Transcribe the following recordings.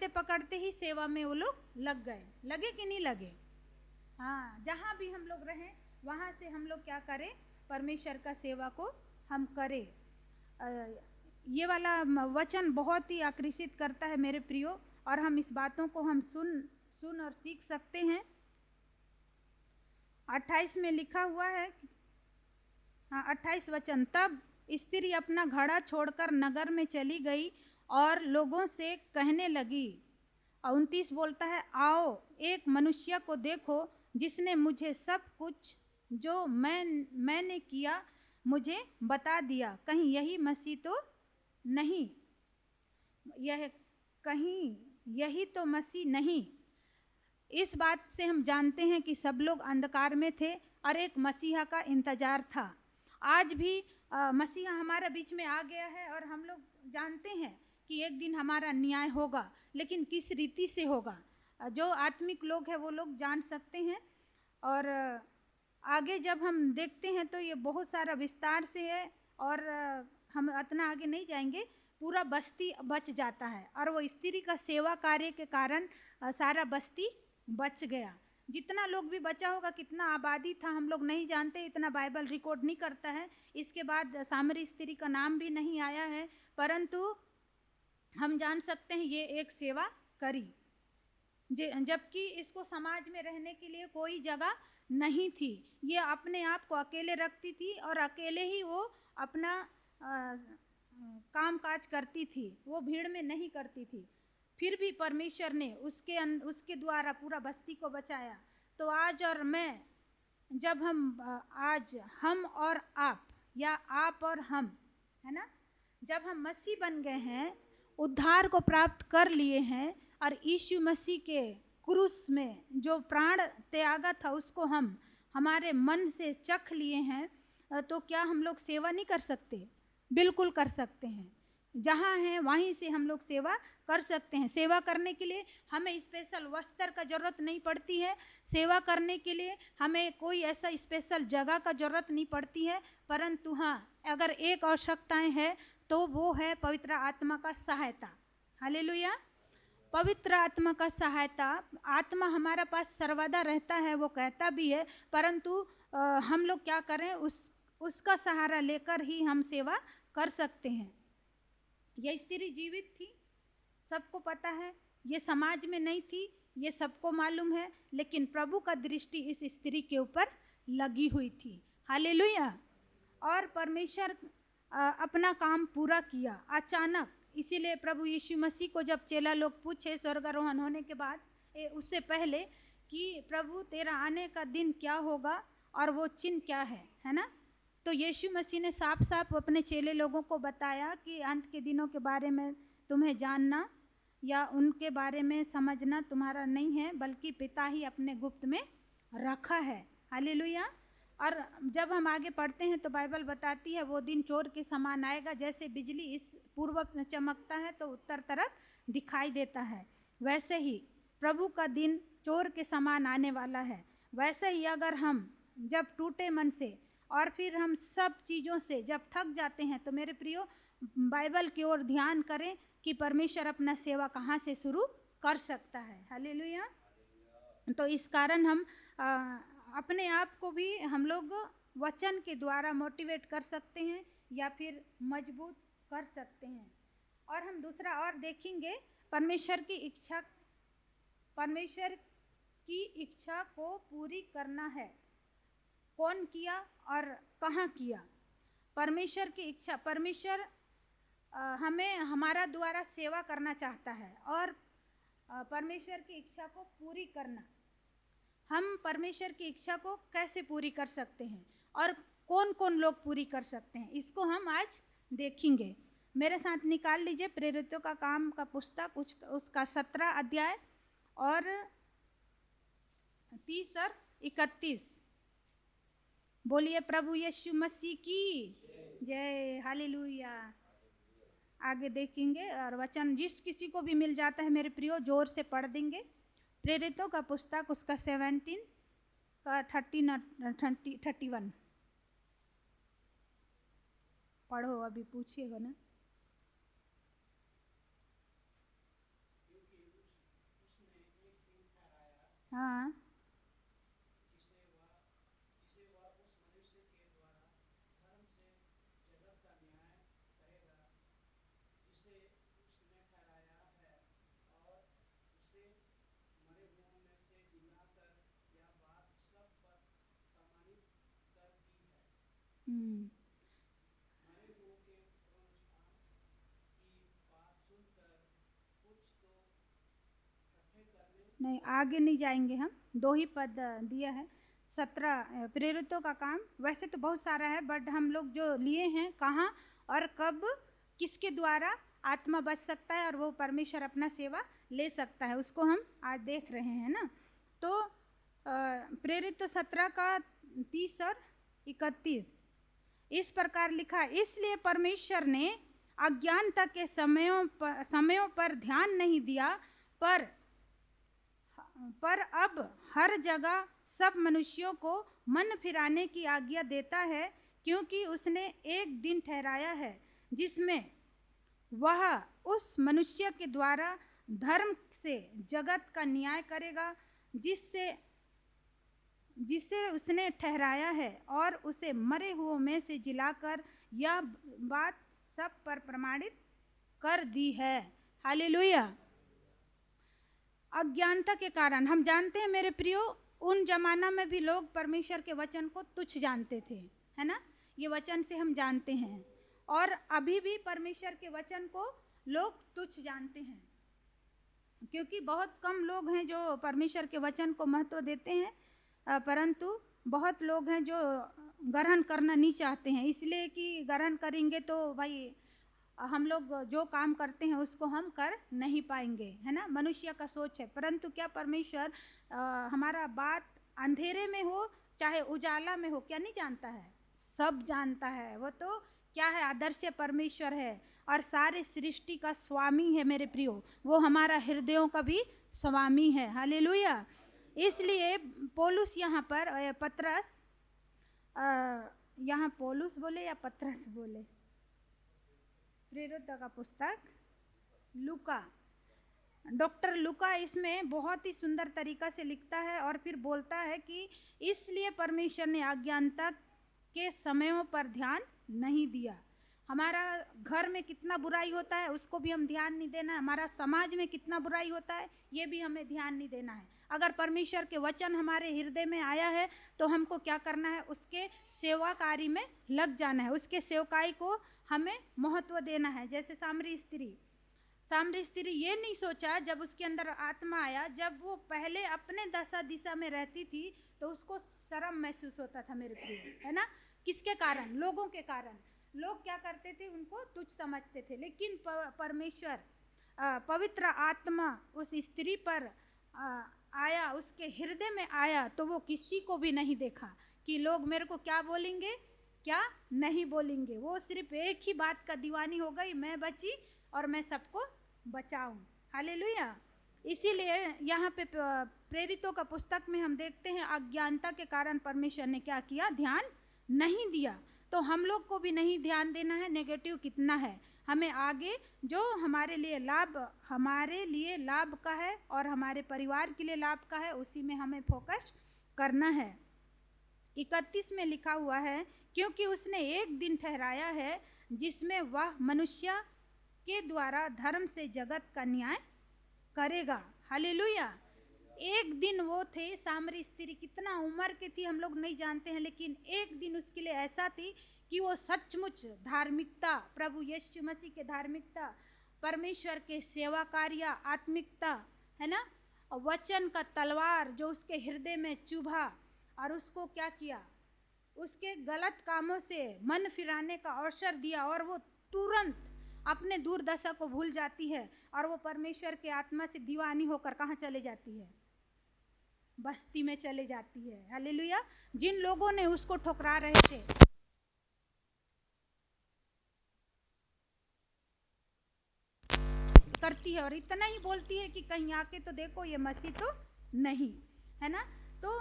पकड़ते ही सेवा में वो लोग लग गए। लगे कि नहीं लगे? हाँ, जहाँ भी हम लोग रहें वहाँ से हम लोग क्या करें, परमेश्वर का सेवा को हम करें। ये वाला वचन बहुत ही आकर्षित करता है मेरे प्रियो, और हम इस बातों को हम सुन और सीख सकते हैं। 28 में लिखा हुआ है, हाँ 28 वचन, तब स्त्री अपना घड़ा छोड़कर नगर में चली गई और लोगों से कहने लगी। 29 बोलता है, आओ एक मनुष्य को देखो जिसने मुझे सब कुछ जो मैंने किया मुझे बता दिया। कहीं यही मसीह तो नहीं? कहीं यही तो मसीह नहीं? इस बात से हम जानते हैं कि सब लोग अंधकार में थे और एक मसीहा का इंतजार था। आज भी मसीहा हमारे बीच में आ गया है और हम लोग जानते हैं कि एक दिन हमारा न्याय होगा, लेकिन किस रीति से होगा जो आत्मिक लोग हैं वो लोग जान सकते हैं। और आगे जब हम देखते हैं तो ये बहुत सारा विस्तार से है, और हम इतना आगे नहीं जाएंगे। पूरा बस्ती बच जाता है और वो स्त्री का सेवा कार्य के कारण सारा बस्ती बच गया। जितना लोग भी बचा होगा, कितना आबादी था हम लोग नहीं जानते, इतना बाइबल रिकॉर्ड नहीं करता है। इसके बाद सामरी स्त्री का नाम भी नहीं आया है, परंतु हम जान सकते हैं ये एक सेवा करी, जबकि इसको समाज में रहने के लिए कोई जगह नहीं थी। ये अपने आप को अकेले रखती थी और अकेले ही वो अपना काम काज करती थी, वो भीड़ में नहीं करती थी। फिर भी परमेश्वर ने उसके द्वारा पूरा बस्ती को बचाया। तो आज और मैं, जब आज हम और आप, या आप और हम, है ना, जब हम मसीह बन गए हैं, उद्धार को प्राप्त कर लिए हैं और यीशु मसीह के क्रूस में जो प्राण त्यागा था उसको हम हमारे मन से चख लिए हैं, तो क्या हम लोग सेवा नहीं कर सकते? बिल्कुल कर सकते हैं। जहाँ हैं वहीं से हम लोग सेवा कर सकते हैं। सेवा करने के लिए हमें स्पेशल वस्त्र का ज़रूरत नहीं पड़ती है। सेवा करने के लिए हमें कोई ऐसा स्पेशल जगह का ज़रूरत नहीं पड़ती है। परंतु हाँ, अगर एक आवश्यकताएं है तो वो है पवित्र आत्मा का सहायता। हालेलुया। पवित्र आत्मा का सहायता। आत्मा हमारे पास सर्वदा रहता है, वो कहता भी है, परंतु हम लोग क्या करें, उसका सहारा लेकर ही हम सेवा कर सकते हैं। यह स्त्री जीवित थी, सबको पता है। ये समाज में नहीं थी, ये सबको मालूम है, लेकिन प्रभु का दृष्टि इस स्त्री के ऊपर लगी हुई थी। हालेलुया। और परमेश्वर अपना काम पूरा किया अचानक। इसीलिए प्रभु यीशु मसीह को जब चेला लोग पूछे स्वर्गारोहण होने के बाद, उससे पहले, कि प्रभु तेरा आने का दिन क्या होगा और वो चिन्ह क्या है ना, तो यीशु मसीह ने साफ साफ अपने चेले लोगों को बताया कि अंत के दिनों के बारे में तुम्हें जानना या उनके बारे में समझना तुम्हारा नहीं है, बल्कि पिता ही अपने गुप्त में रखा है। हालेलुया। और जब हम आगे पढ़ते हैं तो बाइबल बताती है वो दिन चोर के समान आएगा। जैसे बिजली इस पूर्व में चमकता है तो उत्तर तरफ दिखाई देता है, वैसे ही प्रभु का दिन चोर के समान आने वाला है। वैसे ही अगर हम जब टूटे मन से और फिर हम सब चीज़ों से जब थक जाते हैं, तो मेरे प्रियो बाइबल की ओर ध्यान करें कि परमेश्वर अपना सेवा कहाँ से शुरू कर सकता है। हालेलुया। तो इस कारण हम अपने आप को भी हम लोग वचन के द्वारा मोटिवेट कर सकते हैं या फिर मजबूत कर सकते हैं। और हम दूसरा और देखेंगे, परमेश्वर की इच्छा को पूरी करना है। कौन किया और कहाँ किया? परमेश्वर की इच्छा। परमेश्वर हमें हमारा द्वारा सेवा करना चाहता है, और परमेश्वर की इच्छा को पूरी करना। हम परमेश्वर की इच्छा को कैसे पूरी कर सकते हैं और कौन कौन लोग पूरी कर सकते हैं, इसको हम आज देखेंगे। मेरे साथ निकाल लीजिए प्रेरितों का काम का पुस्तक, उसका 17 अध्याय और 30 और 31। बोलिए प्रभु यीशु मसीह की जय। हालेलुया। आगे देखेंगे और वचन जिस किसी को भी मिल जाता है मेरे प्रियो जोर से पढ़ देंगे। प्रेरितों का पुस्तक उसका 17 का 13 और 31 पढ़ो, अभी पूछिएगा ना। हाँ, हम्म, नहीं आगे नहीं जाएंगे हम। 2 ही पद दिया है। 17 प्रेरितों का काम वैसे तो बहुत सारा है, बट हम लोग जो लिए हैं कहाँ और कब किसके द्वारा आत्मा बच सकता है और वो परमेश्वर अपना सेवा ले सकता है, उसको हम आज देख रहे हैं ना। तो प्रेरित तो 17 का 30 और 31 इस प्रकार लिखा, इसलिए परमेश्वर ने अज्ञानता के समयों पर ध्यान नहीं दिया, पर अब हर जगह सब मनुष्यों को मन फिराने की आज्ञा देता है, क्योंकि उसने एक दिन ठहराया है जिसमें वह उस मनुष्य के द्वारा धर्म से जगत का न्याय करेगा जिससे जिसे उसने ठहराया है, और उसे मरे हुओं में से जिलाकर यह बात सब पर प्रमाणित कर दी है। हालेलुया। अज्ञानता के कारण हम जानते हैं मेरे प्रियो, उन जमाना में भी लोग परमेश्वर के वचन को तुच्छ जानते थे, है ना। ये वचन से हम जानते हैं, और अभी भी परमेश्वर के वचन को लोग तुच्छ जानते हैं, क्योंकि बहुत कम लोग हैं जो परमेश्वर के वचन को महत्व देते हैं, परंतु बहुत लोग हैं जो ग्रहण करना नहीं चाहते हैं, इसलिए कि ग्रहण करेंगे तो भाई हम लोग जो काम करते हैं उसको हम कर नहीं पाएंगे, है ना। मनुष्य का सोच है, परंतु क्या परमेश्वर हमारा बात अंधेरे में हो चाहे उजाला में हो, क्या नहीं जानता है, सब जानता है। वो तो क्या है, आदर्श परमेश्वर है और सारे सृष्टि का स्वामी है मेरे प्रियो, वो हमारा हृदयों का भी स्वामी है। हालेलुया। इसलिए पौलुस यहाँ पर पत्रस, यहाँ पौलुस बोले या पत्रस बोले, प्रेरितों का पुस्तक लूका, डॉक्टर लूका इसमें बहुत ही सुंदर तरीका से लिखता है और फिर बोलता है कि इसलिए परमेश्वर ने अज्ञानता के समयों पर ध्यान नहीं दिया। हमारा घर में कितना बुराई होता है उसको भी हम ध्यान नहीं देना है, हमारा समाज में कितना बुराई होता है ये भी हमें ध्यान नहीं देना है। अगर परमेश्वर के वचन हमारे हृदय में आया है तो हमको क्या करना है, उसके सेवा कार्य में लग जाना है, उसके सेवकाई को हमें महत्व देना है। जैसे सामरी स्त्री ये नहीं सोचा जब उसके अंदर आत्मा आया, जब वो पहले अपने दशा दिशा में रहती थी तो उसको शर्म महसूस होता था मेरे प्रिय, है ना। किसके कारण, लोगों के कारण। लोग क्या करते थे, उनको तुच्छ समझते थे, लेकिन परमेश्वर पवित्र आत्मा उस स्त्री पर आया, उसके हृदय में आया, तो वो किसी को भी नहीं देखा कि लोग मेरे को क्या बोलेंगे क्या नहीं बोलेंगे। वो सिर्फ एक ही बात का दीवानी हो गई, मैं बची और मैं सबको बचाऊं। हालेलुया। इसीलिए यहाँ पे प्रेरितों का पुस्तक में हम देखते हैं अज्ञानता के कारण परमेश्वर ने क्या किया, ध्यान नहीं दिया। तो हम लोग को भी नहीं ध्यान देना है, नेगेटिव कितना है, हमें आगे जो हमारे लिए लाभ का है और हमारे परिवार के लिए लाभ का है उसी में हमें फोकस करना है। 31 में लिखा हुआ है, क्योंकि उसने एक दिन ठहराया है जिसमें वह मनुष्य के द्वारा धर्म से जगत का न्याय करेगा। हालेलुया। एक दिन वो थे, सामरी स्त्री कितना उम्र की थी हम लोग नहीं जानते हैं, लेकिन एक दिन उसके लिए ऐसा थी कि वो सचमुच धार्मिकता, प्रभु यीशु मसीह के धार्मिकता, परमेश्वर के सेवा कार्य, आत्मिकता, है ना, वचन का तलवार जो उसके हृदय में चुभा और उसको क्या किया, उसके गलत कामों से मन फिराने का अवसर दिया, और वो तुरंत अपने दुर्दशा को भूल जाती है और वो परमेश्वर के आत्मा से दीवानी होकर कहाँ चले जाती है, बस्ती में चले जाती है। हालेलुया। जिन लोगों ने उसको ठुकरा रहे थे, करती है और इतना ही बोलती है कि कहीं आके तो देखो ये मसीह तो नहीं है ना। तो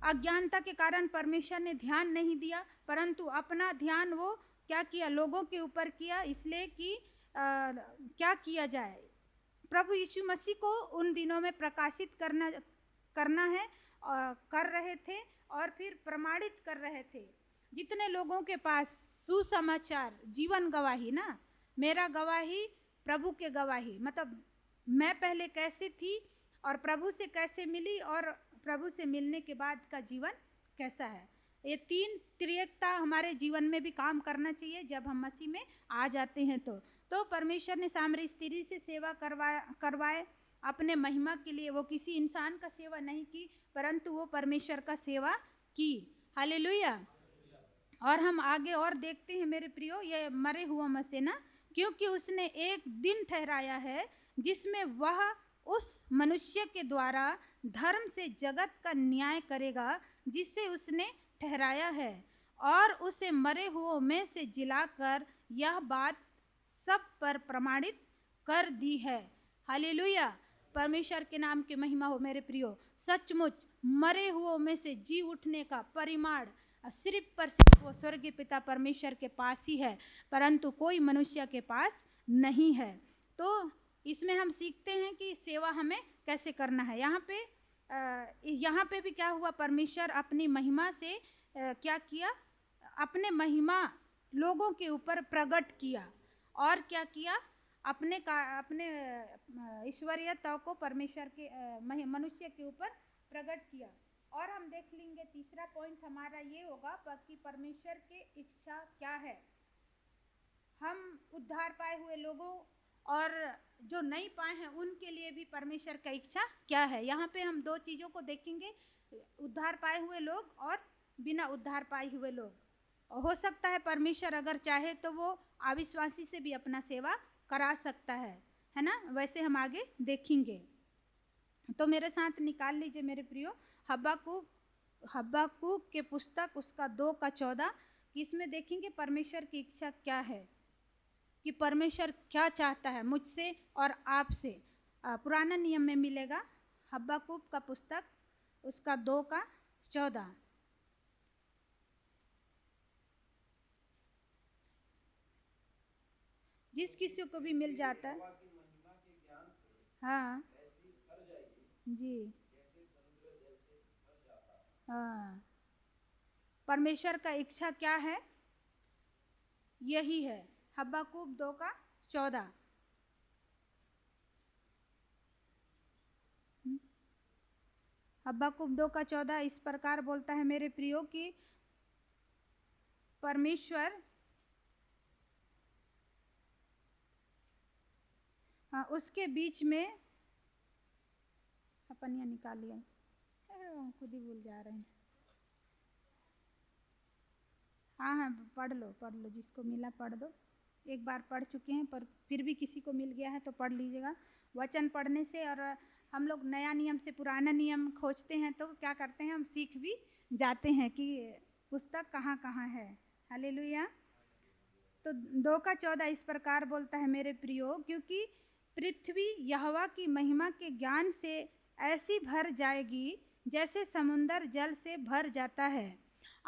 अज्ञानता के कारण परमेश्वर ने ध्यान नहीं दिया, परंतु अपना ध्यान वो क्या किया, लोगों के ऊपर किया, इसलिए कि क्या किया जाए, प्रभु यीशु मसीह को उन दिनों में प्रकाशित करना है कर रहे थे और फिर प्रमाणित कर रहे थे। जितने लोगों के पास सुसमाचार, जीवन गवाही ना, मेरा गवाही प्रभु के गवाही, मतलब मैं पहले कैसे थी और प्रभु से कैसे मिली और प्रभु से मिलने के बाद का जीवन कैसा है, ये तीन त्रिएकता हमारे जीवन में भी काम करना चाहिए जब हम मसीह में आ जाते हैं। तो परमेश्वर ने सामरी स्त्री से सेवा करवाए अपने महिमा के लिए। वो किसी इंसान का सेवा नहीं की, परंतु वो परमेश्वर का सेवा की। हालेलुया। और हम आगे और देखते हैं मेरे प्रियो, ये मरे हुआ में से ना, क्योंकि उसने एक दिन ठहराया है जिसमें वह उस मनुष्य के द्वारा धर्म से जगत का न्याय करेगा जिसे उसने ठहराया है, और उसे मरे हुओं में से जिलाकर यह बात सब पर प्रमाणित कर दी है। हालेलुया। परमेश्वर के नाम की महिमा हो मेरे प्रियो। सचमुच मरे हुओं में से जी उठने का परिमाण सिर्फ पर सिर्फ वो स्वर्गीय पिता परमेश्वर के पास ही है, परंतु कोई मनुष्य के पास नहीं है। तो इसमें हम सीखते हैं कि सेवा हमें कैसे करना है। यहाँ पे भी क्या हुआ, परमेश्वर अपनी महिमा से क्या किया, अपने महिमा लोगों के ऊपर प्रकट किया, और क्या किया, अपने ईश्वरीयता को परमेश्वर के मनुष्य के ऊपर प्रकट किया। और हम देख लेंगे तीसरा पॉइंट हमारा ये होगा कि परमेश्वर की इच्छा क्या है। हम उद्धार पाए हुए लोगों और जो नहीं पाए हैं उनके लिए भी परमेश्वर का इच्छा क्या है। यहाँ पे हम दो चीज़ों को देखेंगे, उद्धार पाए हुए लोग और बिना उद्धार पाए हुए लोग। हो सकता है परमेश्वर अगर चाहे तो वो अविश्वासी से भी अपना सेवा करा सकता है ना, वैसे हम आगे देखेंगे। तो मेरे साथ निकाल लीजिए मेरे प्रियो, हब्बाकूक के पुस्तक उसका 2:14, कि इसमें देखेंगे परमेश्वर की इच्छा क्या है, कि परमेश्वर क्या चाहता है मुझसे और आपसे। पुराना नियम में मिलेगा, हब्बाकूक का पुस्तक उसका 2:14। जिस किसी को भी मिल जाता है। हाँ जी, हाँ, परमेश्वर का इच्छा क्या है, यही है। हब्बाकूक 2:14। हब्बाकूक 2:14 इस प्रकार बोलता है मेरे प्रियो कि परमेश्वर उसके बीच में सपनिया निकाल लिया, खुद ही भूल जा रहे हैं। हाँ, पढ़ लो, जिसको मिला पढ़ दो। एक बार पढ़ चुके हैं, पर फिर भी किसी को मिल गया है तो पढ़ लीजिएगा। वचन पढ़ने से, और हम लोग नया नियम से पुराना नियम खोजते हैं तो क्या करते हैं, हम सीख भी जाते हैं कि पुस्तक कहाँ कहाँ है। हालेलुया। तो 2:14 इस प्रकार बोलता है मेरे प्रियो, क्योंकि पृथ्वी यहोवा की महिमा के ज्ञान से ऐसी भर जाएगी जैसे समुंदर जल से भर जाता है।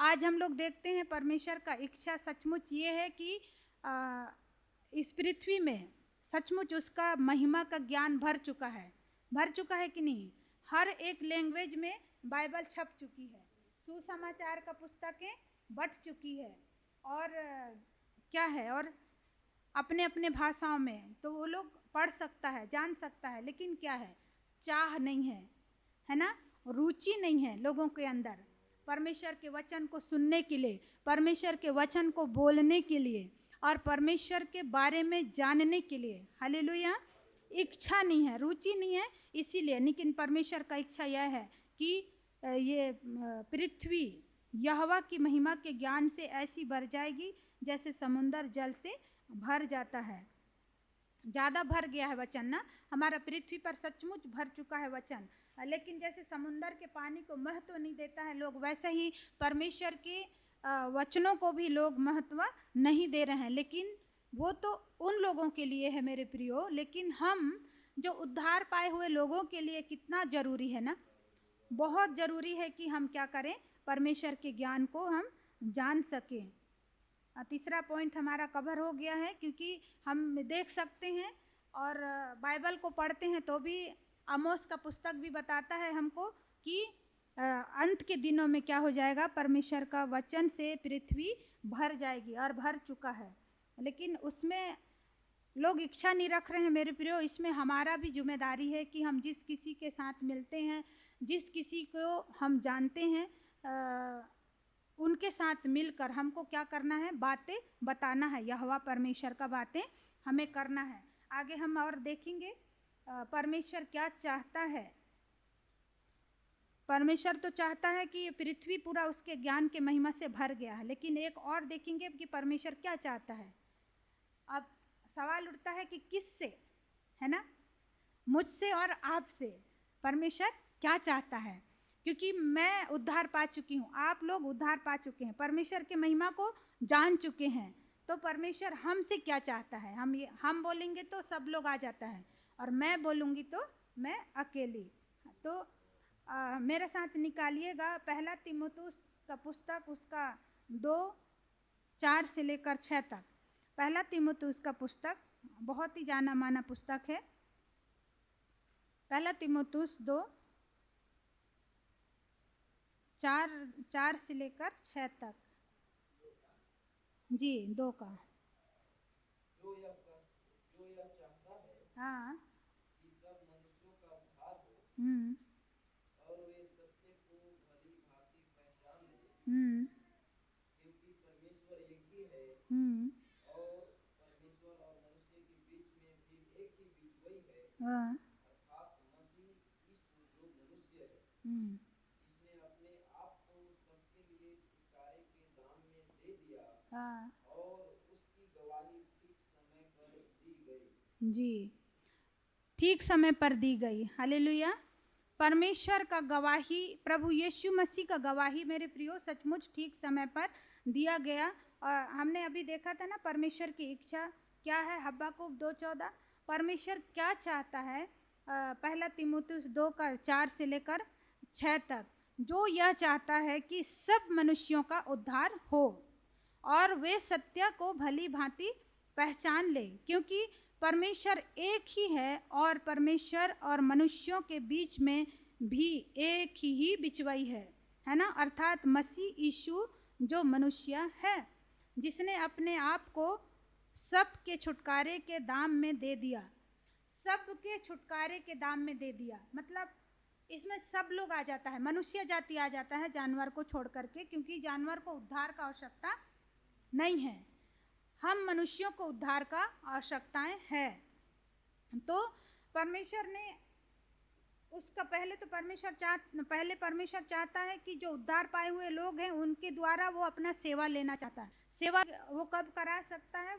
आज हम लोग देखते हैं परमेश्वर का इच्छा सचमुच ये है कि इस पृथ्वी में सचमुच उसका महिमा का ज्ञान भर चुका है कि नहीं। हर एक लैंग्वेज में बाइबल छप चुकी है, सुसमाचार का पुस्तकें बट चुकी है, और क्या है, और अपने अपने भाषाओं में तो वो लोग पढ़ सकता है, जान सकता है, लेकिन क्या है, चाह नहीं है ना, रुचि नहीं है लोगों के अंदर परमेश्वर के वचन को सुनने के लिए, परमेश्वर के वचन को बोलने के लिए, और परमेश्वर के बारे में जानने के लिए। हालेलुया। इच्छा नहीं है, रुचि नहीं है, इसीलिए। लेकिन परमेश्वर का इच्छा यह है कि ये पृथ्वी यहोवा की महिमा के ज्ञान से ऐसी भर जाएगी जैसे समुंदर जल से भर जाता है। ज़्यादा भर गया है वचन ना, हमारा पृथ्वी पर सचमुच भर चुका है वचन। लेकिन जैसे समुंदर के पानी को महत्व नहीं देता है लोग, वैसे ही परमेश्वर के वचनों को भी लोग महत्व नहीं दे रहे हैं। लेकिन वो तो उन लोगों के लिए है मेरे प्रियो, लेकिन हम जो उद्धार पाए हुए लोगों के लिए कितना ज़रूरी है ना, बहुत ज़रूरी है कि हम क्या करें, परमेश्वर के ज्ञान को हम जान सकें। तीसरा पॉइंट हमारा कवर हो गया है, क्योंकि हम देख सकते हैं और बाइबल को पढ़ते हैं तो भी आमोस का पुस्तक भी बताता है हमको कि अंत के दिनों में क्या हो जाएगा, परमेश्वर का वचन से पृथ्वी भर जाएगी और भर चुका है। लेकिन उसमें लोग इच्छा नहीं रख रहे हैं मेरे प्रियो। इसमें हमारा भी जिम्मेदारी है कि हम जिस किसी के साथ मिलते हैं, जिस किसी को हम जानते हैं, उनके साथ मिलकर हमको क्या करना है, बातें बताना है। यहोवा परमेश्वर का बातें हमें करना है। आगे हम और देखेंगे परमेश्वर क्या चाहता है। परमेश्वर तो चाहता है कि ये पृथ्वी पूरा उसके ज्ञान के महिमा से भर गया है, लेकिन एक और देखेंगे कि परमेश्वर क्या चाहता है। अब सवाल उठता है कि किससे, है ना, मुझसे और आपसे परमेश्वर क्या चाहता है। क्योंकि मैं उद्धार पा चुकी हूँ, आप लोग उद्धार पा चुके हैं, परमेश्वर के महिमा को जान चुके हैं। तो परमेश्वर हमसे क्या चाहता है। हम बोलेंगे तो सब लोग आ जाता है, और मैं बोलूँगी तो मैं अकेली। तो मेरे साथ निकालिएगा पहला तीमुथियुस का पुस्तक, उसका 2:4 से लेकर 6 तक। पहला तीमुथियुस का पुस्तक बहुत ही जाना माना पुस्तक है। पहला तीमुथियुस 2:4 से लेकर 6 तक। जी 2 का। जो यह चाहता है हाँ। कि सब मनुष्यों का उद्धार हो और वे सत्य को भली भांति पहचान लें, क्योंकि परमेश्वर एक ही है और परमेश्वर और मनुष्य के बीच में भी एक ही बिचवई है, अर्थात मसीह यीशु जो मनुष्य है, जिसने अपने आप को सबके लिए छुटकारे के दाम में दे दिया और उसकी गवाही ठीक समय पर दी गई। जी, ठीक समय पर दी गई। हालेलुया। परमेश्वर का गवाही, प्रभु यीशु मसीह का गवाही मेरे प्रियो सचमुच ठीक समय पर दिया गया। और हमने अभी देखा था ना परमेश्वर की इच्छा क्या है। हब्बाकुक 2:14। परमेश्वर क्या चाहता है, पहला तीमुथियुस 2:4 से लेकर 6 तक, जो यह चाहता है कि सब मनुष्यों का उद्धार हो और वे सत्य को भली भांति पहचान ले, क्योंकि परमेश्वर एक ही है और परमेश्वर और मनुष्यों के बीच में भी एक ही बिचवई है ना, अर्थात मसीह यीशु जो मनुष्य है, जिसने अपने आप को सबके छुटकारे के दाम में दे दिया। सबके छुटकारे के दाम में दे दिया मतलब इसमें सब लोग आ जाता है, मनुष्य जाति आ जाता है जानवर को छोड़ करके, क्योंकि जानवर को उद्धार का आवश्यकता नहीं है, हम मनुष्यों को उद्धार का आवश्यकताएं है। तो परमेश्वर ने उसका पहले परमेश्वर चाहता है कि जो उद्धार पाए हुए लोग हैं उनके द्वारा वो अपना सेवा लेना चाहता है। सेवा वो कब करा सकता है,